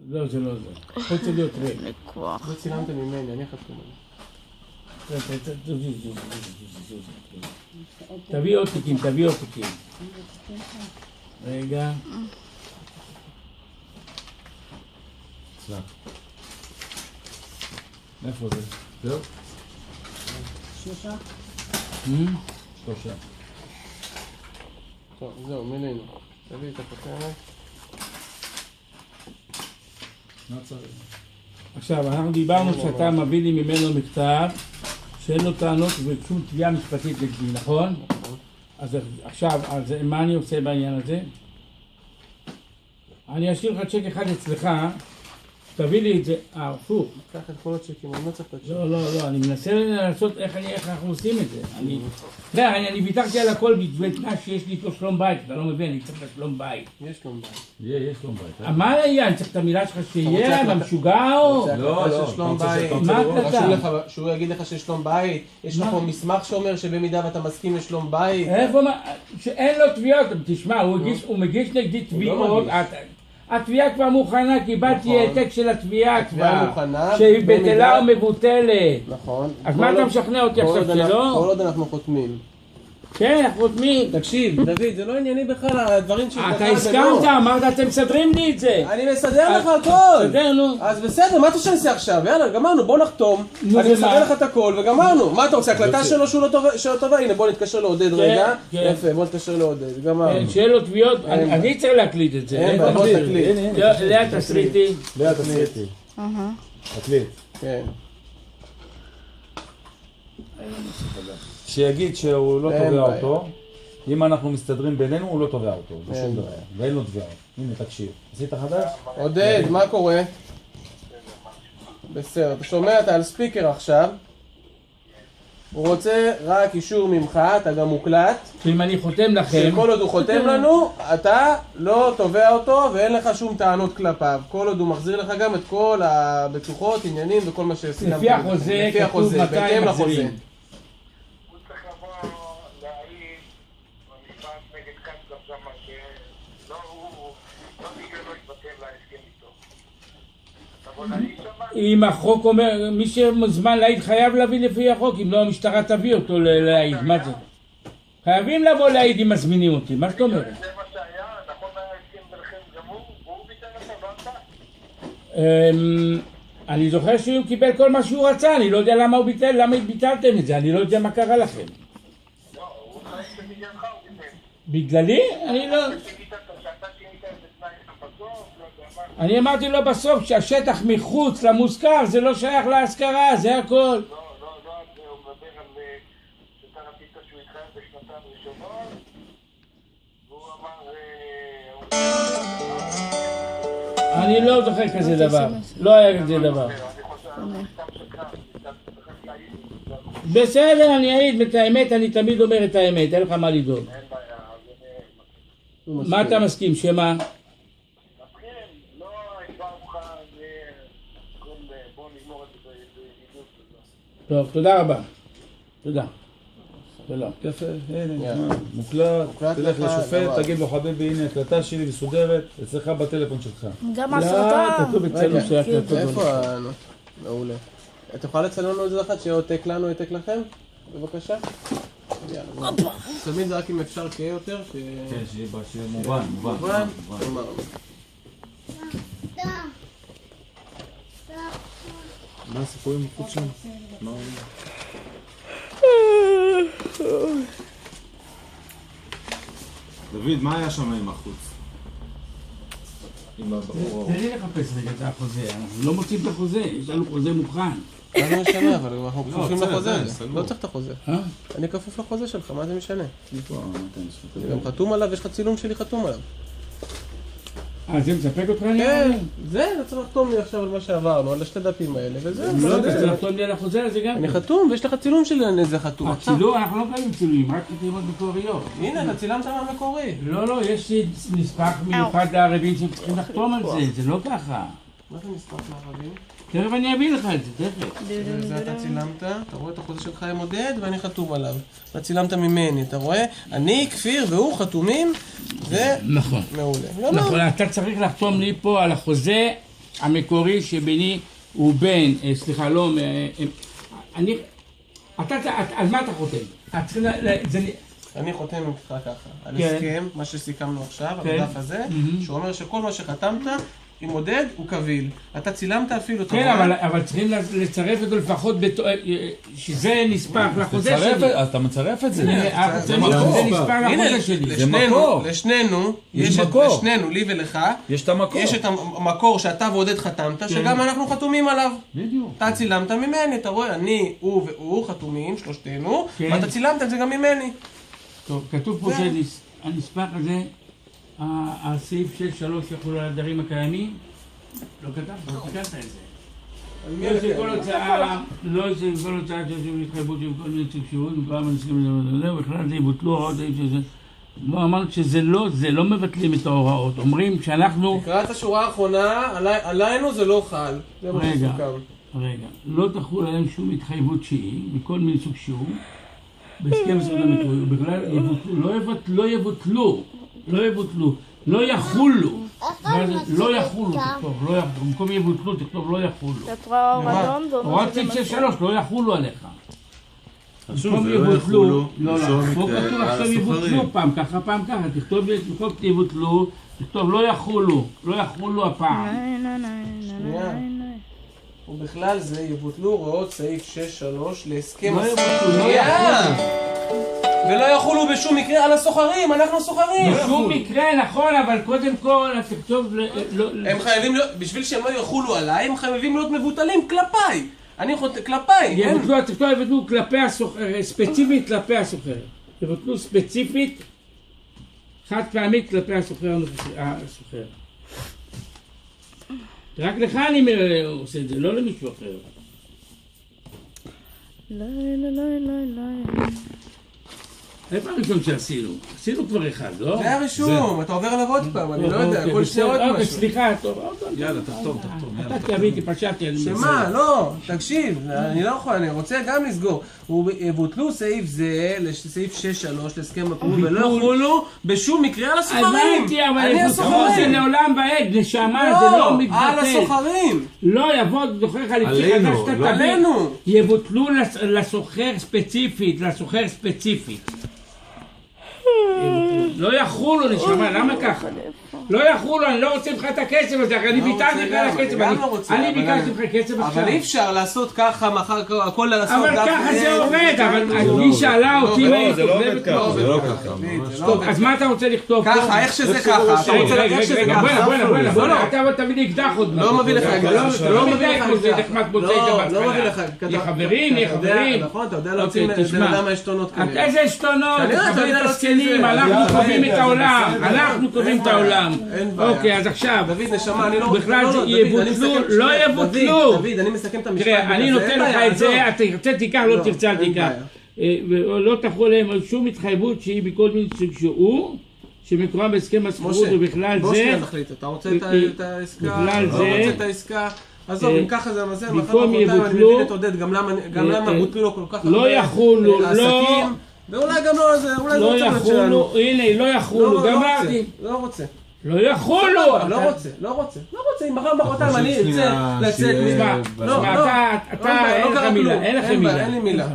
לא, זה לא זה. יכול להיות ריק. לכוח. לא צילמת ממני, אני חתום עליו. תביא עותקים. רגע. סלח. איפה זה? זהו? 3. 3. טוב, זהו, מילאנו. תביא את הפתרת. מה צריך? עכשיו, אנחנו דיברנו שאתה מביא לי ממנו מכתב שאין לו טענות ושום תביעה משפטית נגדי, נכון? אז עכשיו, מה אני עושה בעניין הזה? אני אשאיר לך צ'ק אחד אצלך, תביא לי את זה, הפוך. קח את כל הצ'קים, אני לא צריך את הצ'ק. לא, אני מנסה לעשות איך אנחנו עושים את זה. אני ויתרתי על הכל בתנאי שיש לי איתו שלום בית, אתה לא מבין, אני צריך את שלום בית. יש שלום בית. יש שלום בית. מה היה? אני צריך את המילה שלך שיהיה? אתה משוגע או? לא, שלום בית. מה הקלטה? שהוא יגיד לך שיש שלום בית, יש לך פה מסמך שאומר שבמידה ואתה מסכים לשלום בית. איפה מה? שאין לו תביעות, תשמע, הוא מגיש נגדי תביעות. התביעה כבר מוכנה, קיבלתי העתק של התביעה כבר, שהיא בטלה או מבוטלת. נכון. אז מה אתה משכנע אותי עכשיו שלא? כל עוד אנחנו חותמים. כן, אנחנו חותמים. תקשיב, דוד, זה לא ענייני בכלל, הדברים שלך. אתה הסכמת, אמרת, אתם מסדרים לי את זה. אני מסדר לך הכל. מסדר, נו. אז בסדר, מה אתה רוצה שנעשה עכשיו? יאללה, גמרנו, בוא נחתום. אני מסדר לך את הכל וגמרנו. מה אתה רוצה, הקלטה שלו שהוא לא טובה? הנה, בוא נתקשר לעודד רגע. יפה, בוא נתקשר לעודד, גמרנו. שיהיה לו תביעות, אני צריך להקליט את זה. אין בעיה, בוא תקליט. לאה תסריטי. לאה תסריטי. תקליט. כן. שיגיד שהוא לא תובע אותו, אם אנחנו מסתדרים בינינו הוא לא תובע אותו, זה שום דבר, ואין לו תביעות. הנה תקשיב, עשית חדש? עודד, מה קורה? בסדר, אתה שומע, אתה על ספיקר עכשיו. הוא רוצה רק אישור ממך, אתה גם מוקלט. שאם אני חותם לכם... שכל עוד הוא חותם לנו, אתה לא תובע אותו ואין לך שום טענות כלפיו. כל עוד הוא מחזיר לך גם את כל הבטוחות, עניינים וכל מה שעשיתם. לפי החוזה, כתוב מתי מחזירים. אם החוק אומר, מי שמוזמן להעיד חייב להביא לפי החוק, אם לא המשטרה תביא אותו להעיד, מה זה? חייבים לבוא להעיד אם מזמינים אותי, מה זאת אומרת? זה מה שהיה, נכון היה הסכם ביניכם גמור, והוא ביטל לך ואתה? אני זוכר שהוא קיבל כל מה שהוא רצה, אני לא יודע למה הוא ביטל, למה ביטלתם את זה, אני לא יודע מה קרה לכם. לא, הוא חייב שבגללך הוא ביטל. בגללי? אני לא... אני אמרתי לו בסוף שהשטח מחוץ למוזכר זה לא שייך להשכרה, זה הכל. לא, הוא מדבר על שאתה רצית שהוא יתחייב בשנתיים ראשונות והוא אמר... אני לא זוכר כזה דבר, לא היה כזה דבר. בסדר, אני אעיד את האמת, אני תמיד אומר את האמת, אין לך מה לדאוג. מה אתה מסכים, שמה? טוב, תודה רבה. תודה. שלום. יפה, הנה, מוקלט, תלך לשופט, תגיד לו חביבי, הנה הקלטה שלי מסודרת, אצלך בטלפון שלך. גם הסרטון. לא, כתוב אצלנו שהקלטות. איפה ה... מעולה. את יכולה לצלם לנו את זה אחת, שיהיה עותק לנו, עותק לכם? בבקשה. יאללה. תמיד זה רק אם אפשר כהה יותר, ש... כן, שיהיה מובן. מה הסיפורים מחוץ שם? דוד, מה היה שם עם החוץ? עם הבחור? תן לי לחפש רגע את החוזה, אנחנו לא מוצאים את החוזה, יש לנו חוזה מוכן. לא משנה, אבל אנחנו כפופים לחוזה. לא צריך את החוזה. אני כפוף לחוזה שלך, מה זה משנה? אני גם חתום עליו, יש לך צילום שלי חתום עליו. זה מספק אותך? כן, זה, אתה צריך לחתום לי עכשיו על מה שעברנו, על השתי דפים האלה, וזהו. לא, אתה צריך לחתום לי על החוזה הזה גם. אני חתום, ויש לך צילום שלי על איזה חתום. הצילום, אנחנו לא קיימים צילומים, רק צילומות מקוריות. הנה, אתה צילמת שם המקורי. לא, יש נספח מיוחד לערבים שצריכים לחתום על זה, זה לא ככה. מה זה נספח לערבים? תכף אני אביא לך את זה, תכף. זה אתה צילמת, אתה רואה את החוזה שלך עם עודד ואני חתום עליו. אתה צילמת ממני, אתה רואה? אני, כפיר והוא חתומים, זה נכון. מעולה. נכון, אתה צריך לחתום לי פה על החוזה המקורי שביני ובין, סליחה, לא, אני, על מה אתה חותם? אני חותם איתך ככה, על הסכם, מה שסיכמנו עכשיו, בדף הזה, שאומר שכל מה שחתמת עם עודד הוא קביל. אתה צילמת אפילו... כן, אבל צריכים לצרף אותו לפחות, שזה נספר לחוזה שלי. אז אתה מצרף את זה. זה נספר לחוזה שלי. זה מקור. לשנינו, לי ולך, יש את המקור. יש את המקור שאתה ועודד חתמת, שגם אנחנו חתומים עליו. בדיוק. אתה צילמת ממני, אתה רואה, אני, הוא והוא חתומים, שלושתנו, ואתה צילמת את זה גם ממני. טוב, כתוב פה שהנספח הזה, הסעיף 6.3 יחול על הדרים הקיימים? לא כתבת את זה. לא שכל הוצאה, שיש התחייבות עם כל מיני ציפשורות, וכל המנסים לזה, ובכלל זה יבוטלו הוראות, אמרנו שזה לא מבטלים את ההוראות, אומרים שאנחנו... תקרא את השורה האחרונה, עלינו זה לא חל. רגע, לא תחול עליהם שום התחייבות שהיא, מכל מיני סוג שהוא, בהסכם הסעוד המקורי, ובכלל לא יבוטלו, לא יחולו. לא יחולו, תכתוב, במקום יבוטלו, תכתוב לא יחולו. הוראות סעיף 6.3 לא יחולו עליך. חשוב, זה לא יחולו. לא, פה כתוב עכשיו יבוטלו פעם ככה, תכתוב במקום יבוטלו, תכתוב לא יחולו הפעם. ובכלל זה יבוטלו הוראות סעיף 6.3 להסכם ולא יחולו בשום מקרה על הסוחרים, אנחנו סוחרים. בשום מקרה, נכון, אבל קודם כל, תכתוב... הם חייבים להיות, בשביל שהם לא יחולו עליי, הם חייבים להיות מבוטלים כלפיי. אני חותם כלפיי. יבוטלו כלפי הסוחר, ספציפית כלפי הסוחר. יבוטלו ספציפית, חד פעמית כלפי הסוחר. רק לך אני עושה את זה, לא למישהו אחר. לא. איפה הראשון שעשינו? עשינו כבר אחד, לא? זה הראשון, אתה עובר עליו עוד פעם, אני לא יודע, כל שנייה עוד משהו. סליחה, טוב. יאללה, תחתום. אתה תביאי, פשעתי. שמה? לא, תקשיב, אני לא יכול, אני רוצה גם לסגור. יבוטלו סעיף זה לסעיף 6.3 להסכם מקורי ולא יחולו בשום מקרה על הסוחרים. הבנתי, אבל יבוטלו זה לעולם ועד, נשמה, זה לא מתבטל. על הסוחרים. לא יבוא, זוכר לך לפי חדש שאתה תביא. עלינו. יבוטלו לסוחר ספציפית. לא יחולו, נשמה, למה ככה? לא יחולו, אני לא רוצה ממך את הכסף הזה, אני ביטלתי לך על הכסף, אני ביקשתי ממך כסף עכשיו. אבל אי אפשר לעשות ככה, מחר הכל לעשות אבל ככה זה עובד, אבל היא שאלה אותי מה היא זה לא עובד ככה, זה לא ככה. טוב, אז מה אתה רוצה לכתוב? ככה, איך שזה ככה, אתה רוצה להגיד שזה ככה. בוא'נה, אתה תביא לי אקדח עוד לא מביא לך אקדח. לא מביא לך אקדח. לא מביא לך. נהיה חברים. נכון, אתה יודע להוציא בן אדם מהשתונות כנראה. איזה שתונות? תכבד את הסקנים, אנחנו קובעים את העולם. אוקיי, אז עכשיו, דוד, נשמה, אני לא... בכלל יבוטלו, לא יבוטלו. דוד, אני מסכם את המשפט. תראה, אני נותן לך את זה, אתה תרצה תיקח, לא תרצה אל תיקח. לא תחול להם על שום התחייבות שהיא בכל מיני סוג שהוא, שמקורה בהסכם השכירות ובכלל זה... בוא שנייה נחליט, אתה רוצה את העסקה? בכלל זה... לא רוצה את העסקה? עזוב, אם ככה זה המזל, במקום יבוטלו... אני מבין את עודד, גם למה בוטלו לו כל כך הרבה... לא יחולו, לא... ואולי גם לא זה, אולי זה רוצה להיות שלנו. הנה, לא יחולו, גמרתי. לא רוצה. לא יחולו! לא רוצה, אם מחר מחרתיים אני ארצה לצאת מזמן. אין לכם מילה.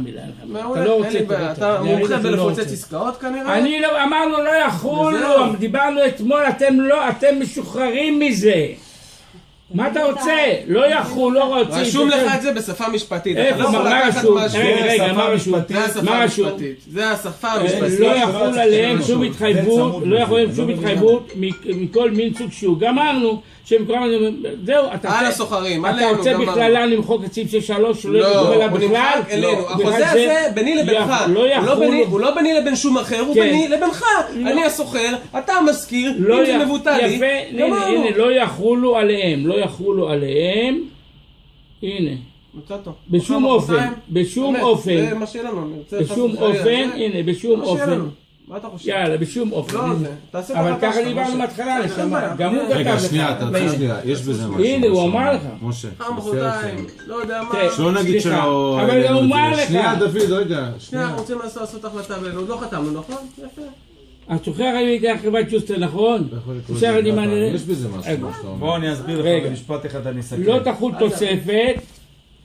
אתה לא רוצה. אתה מומחה בלפוצץ עסקאות כנראה? אמרנו לא יחולו, דיברנו אתמול, אתם משוחררים מזה. מה אתה רוצה? לא יחול, לא רוצים. רשום לך את זה בשפה משפטית. איפה? מה רשום? רגע, מה רשום? זה השפה המשפטית. לא יחול עליהם שום התחייבות, מכל מין סוג שהוא. גמרנו זהו, על הסוחרים, אתה רוצה בכללה למחוק את סעיף 6.3 לא, הוא נמחק אלינו. החוזה הזה ביני לבינך. הוא לא ביני לבין שום אחר, הוא ביני לבינך. אני הסוחר, אתה המזכיר, אם זה מבוטל לי. הנה, לא יחולו עליהם. הנה. בשום אופן. זה מה שיהיה לנו. בשום אופן. מה אתה חושב? יאללה, בשום אופן. לא זה. תעשה אבל ככה דיברנו מההתחלה, נשמה. גם הוא כתב לך. רגע, שנייה, תעצור שנייה, יש בזה משהו. הנה, הוא אמר לך. משה, מחרתיים, לא יודע מה. שלא נגיד שלא... אבל הוא אמר לך. שנייה, דוד, רגע. שנייה, אנחנו רוצים לעשות החלטה, עוד לא חתמנו, נכון? יפה. השוכח על ידי חברת שוסטר, נכון? אפשר אני מה... יש בזה משהו, מה שאתה אומר. בוא אני אסביר לך במשפט אחד אני אסכם. לא תחול תוספת,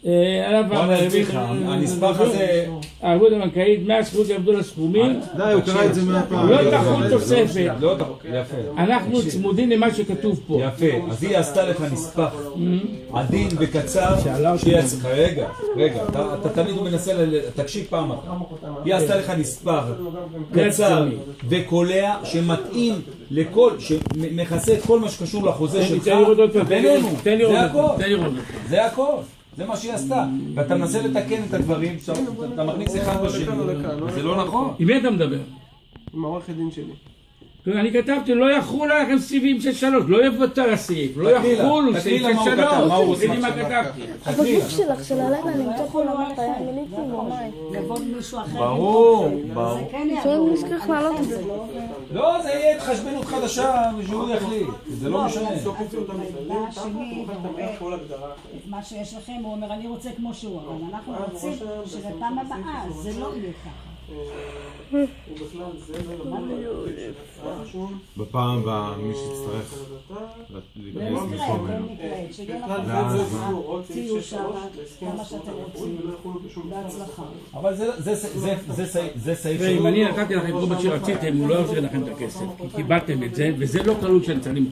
בוא אני אסביר לך, הנספח הזה... הערבות הבנקאית, 100 זכות יעבדו לסכומים, די, הוא קרא את זה 100 פעם. לא תחול תוספת. לא תחול, יפה. אנחנו צמודים למה שכתוב פה. יפה, אז היא עשתה לך נספח עדין וקצר, רגע, אתה תמיד מנסה, תקשיב פעם אחת. היא עשתה לך נספח קצר וקולע שמתאים לכל, שמכסה את כל מה שקשור לחוזה שלך בינינו, זה הכל. זה מה שהיא עשתה, ואתה מנסה לתקן את הדברים, אתה מכניס אחד בשני, זה לא נכון. עם מי אתה מדבר? עם העורך הדין שלי. אני כתבתי, לא יחול עליכם סעיפים של 3, לא יבטל הסעיף, לא יחולו סעיף של 3, תגידי מה כתבתי. הגוף שלך, של הלילה, נמצא פה למטה, מיליתי יומיים. יבוא מישהו אחר. ברור. לפעמים נשכח לעלות את זה. לא, זה יהיה התחשבנות חדשה, שהוא יחליט, זה לא משנה. מה שיש לכם, הוא אומר, אני רוצה כמו שהוא, אבל אנחנו רוצים שבפעם הבאה זה לא יהיה ככה. בפעם הבאה מי שיצטרך להיכנס במקום תהיו שם כמה שאתם רוצים, בהצלחה. אבל זה סעיף אם אני נתתי לכם כל מה שרציתם, הוא לא יחזיר לכם את הכסף, כי קיבלתם את זה, וזה לא כלול שאני צריך למחוק.